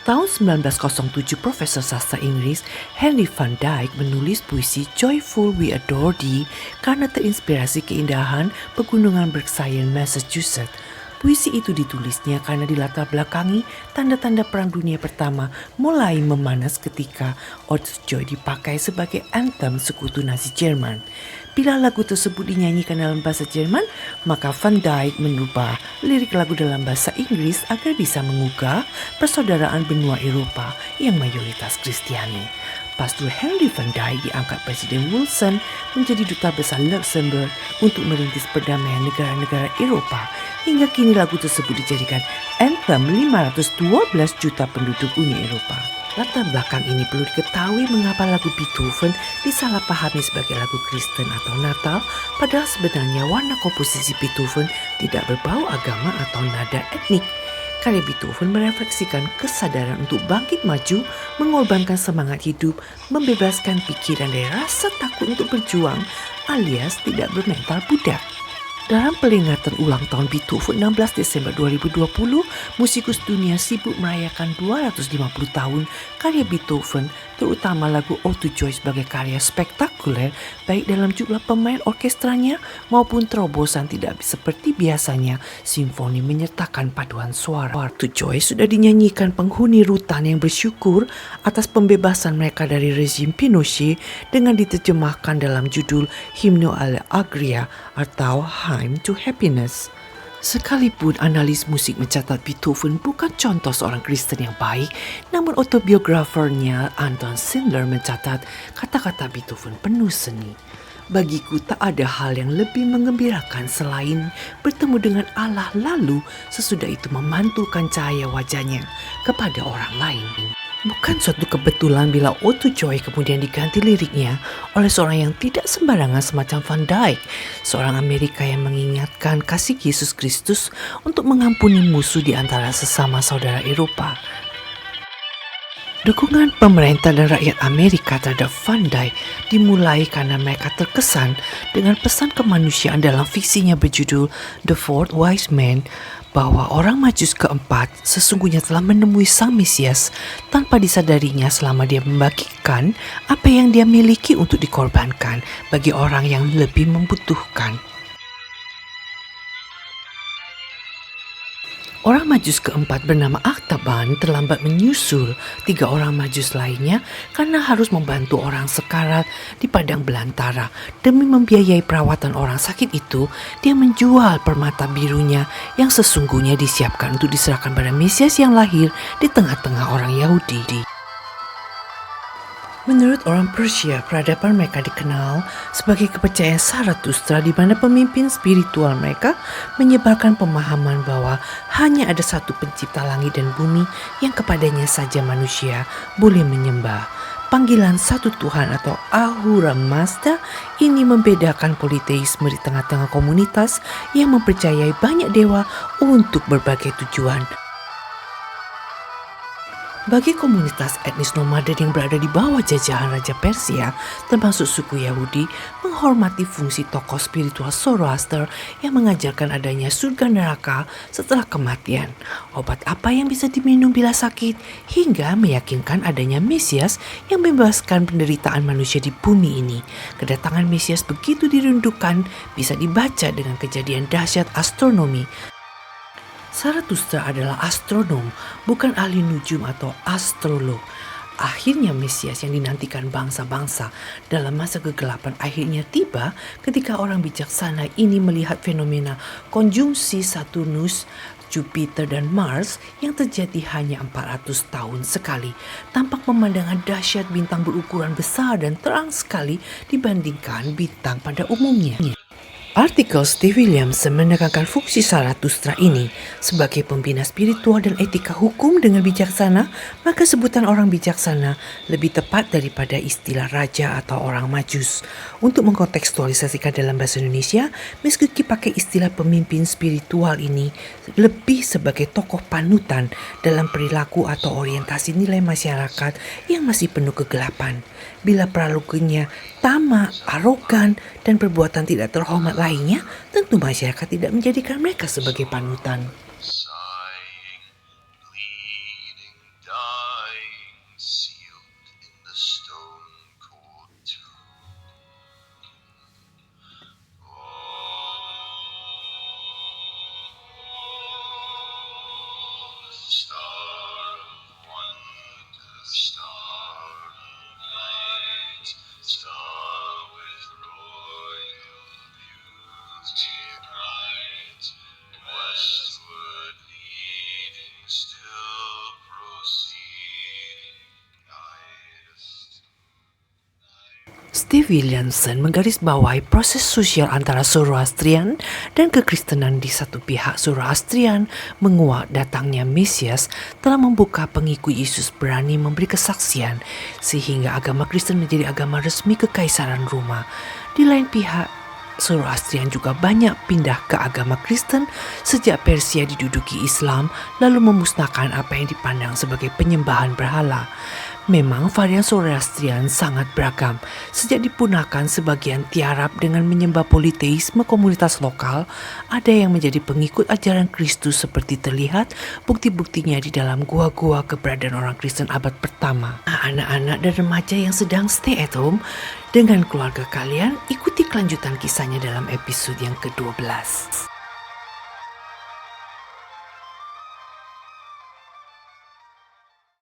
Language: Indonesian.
Tahun 1907, Profesor sastra Inggris Henry van Dyke menulis puisi Joyful We Adore Thee karena terinspirasi keindahan pegunungan Berkshire, Massachusetts. Puisi itu ditulisnya karena dilatar belakangi tanda-tanda Perang Dunia Pertama mulai memanas ketika Ode to Joy dipakai sebagai anthem sekutu Nazi Jerman. Bila lagu tersebut dinyanyikan dalam bahasa Jerman, maka Van Dyke mengubah lirik lagu dalam bahasa Inggris agar bisa mengugah persaudaraan benua Eropa yang mayoritas Kristiani. Pastor Henry van Dyke diangkat Presiden Wilson menjadi duta besar Luxembourg untuk merintis perdamaian negara-negara Eropa. Hingga kini lagu tersebut dijadikan anthem 512 juta penduduk Uni Eropa. Latar belakang ini perlu diketahui mengapa lagu Beethoven disalahpahami sebagai lagu Kristen atau Natal, padahal sebenarnya warna komposisi Beethoven tidak berbau agama atau nada etnik. Karya Beethoven merefleksikan kesadaran untuk bangkit maju, mengorbankan semangat hidup, membebaskan pikiran dari rasa takut untuk berjuang, alias tidak bermental budak. Dalam peringatan ulang tahun Beethoven 16 Desember 2020, musikus dunia sibuk merayakan 250 tahun karya Beethoven, terutama lagu Ode to Joy sebagai karya spektakuler baik dalam jumlah pemain orkestranya maupun terobosan tidak seperti biasanya simfoni menyertakan paduan suara. Ode to Joy sudah dinyanyikan penghuni rutan yang bersyukur atas pembebasan mereka dari rezim Pinochet dengan diterjemahkan dalam judul Hymne à l'Alegria atau Hymn to Happiness. Sekalipun analis musik mencatat Beethoven bukan contoh seorang Kristen yang baik, namun autobiografernya Anton Schindler mencatat kata-kata Beethoven penuh seni. Bagiku tak ada hal yang lebih mengembirakan selain bertemu dengan Allah lalu sesudah itu memantulkan cahaya wajahnya kepada orang lain. Bukan suatu kebetulan bila Ode to Joy kemudian diganti liriknya oleh seorang yang tidak sembarangan semacam Van Dyke, seorang Amerika yang mengingatkan kasih Yesus Kristus untuk mengampuni musuh di antara sesama saudara Eropa. Dukungan pemerintah dan rakyat Amerika terhadap Van Dyke dimulai karena mereka terkesan dengan pesan kemanusiaan dalam fiksinya berjudul The Fourth Wise Man, bahwa orang Majus keempat sesungguhnya telah menemui Sang Mesias tanpa disadarinya selama dia membagikan apa yang dia miliki untuk dikorbankan bagi orang yang lebih membutuhkan. Orang Majus keempat bernama Artaban terlambat menyusul 3 orang Majus lainnya karena harus membantu orang sekarat di padang belantara. Demi membiayai perawatan orang sakit itu, dia menjual permata birunya yang sesungguhnya disiapkan untuk diserahkan pada Mesias yang lahir di tengah-tengah orang Yahudi. Menurut orang Persia, peradaban mereka dikenal sebagai kepercayaan Zarathustra, di mana pemimpin spiritual mereka menyebarkan pemahaman bahwa hanya ada satu pencipta langit dan bumi yang kepadanya saja manusia boleh menyembah. Panggilan satu Tuhan atau Ahura Mazda ini membedakan politeisme di tengah-tengah komunitas yang mempercayai banyak dewa untuk berbagai tujuan. Bagi komunitas etnis nomaden yang berada di bawah jajahan Raja Persia, termasuk suku Yahudi, menghormati fungsi tokoh spiritual Zoroaster yang mengajarkan adanya surga neraka setelah kematian, obat apa yang bisa diminum bila sakit, hingga meyakinkan adanya Mesias yang membebaskan penderitaan manusia di bumi ini. Kedatangan Mesias begitu dirindukan bisa dibaca dengan kejadian dahsyat astronomi. Zarathustra adalah astronom, bukan ahli nujum atau astrolog. Akhirnya Mesias yang dinantikan bangsa-bangsa dalam masa kegelapan akhirnya tiba ketika orang bijaksana ini melihat fenomena konjungsi Saturnus, Jupiter dan Mars yang terjadi hanya 400 tahun sekali. Tampak pemandangan dahsyat bintang berukuran besar dan terang sekali dibandingkan bintang pada umumnya. Artikel Steve Williamson menekankan fungsi Zarathustra ini sebagai pembina spiritual dan etika hukum dengan bijaksana, maka sebutan orang bijaksana lebih tepat daripada istilah raja atau orang majus. Untuk mengkontekstualisasikan dalam bahasa Indonesia, meski pakai istilah pemimpin spiritual ini lebih sebagai tokoh panutan dalam perilaku atau orientasi nilai masyarakat yang masih penuh kegelapan. Bila perilakunya tamak, arogan, dan perbuatan tidak terhormat lainnya, tentu masyarakat tidak menjadikan mereka sebagai panutan. Steve Williamson menggarisbawahi proses sosial antara Zoroastrian dan kekristenan. Di satu pihak, Zoroastrian menguat datangnya Mesias telah membuka pengikut Yesus berani memberi kesaksian sehingga agama Kristen menjadi agama resmi Kekaisaran Roma. Di lain pihak, Zoroastrian juga banyak pindah ke agama Kristen sejak Persia diduduki Islam lalu memusnahkan apa yang dipandang sebagai penyembahan berhala. Memang varian Zoroastrian sangat beragam. Sejak dipunahkan sebagian tiarap dengan menyembah politeisme komunitas lokal, ada yang menjadi pengikut ajaran Kristus seperti terlihat bukti-buktinya di dalam gua-gua keberadaan orang Kristen abad pertama. Anak-anak dan remaja yang sedang stay at home dengan keluarga kalian, ikuti kelanjutan kisahnya dalam episode yang ke-12.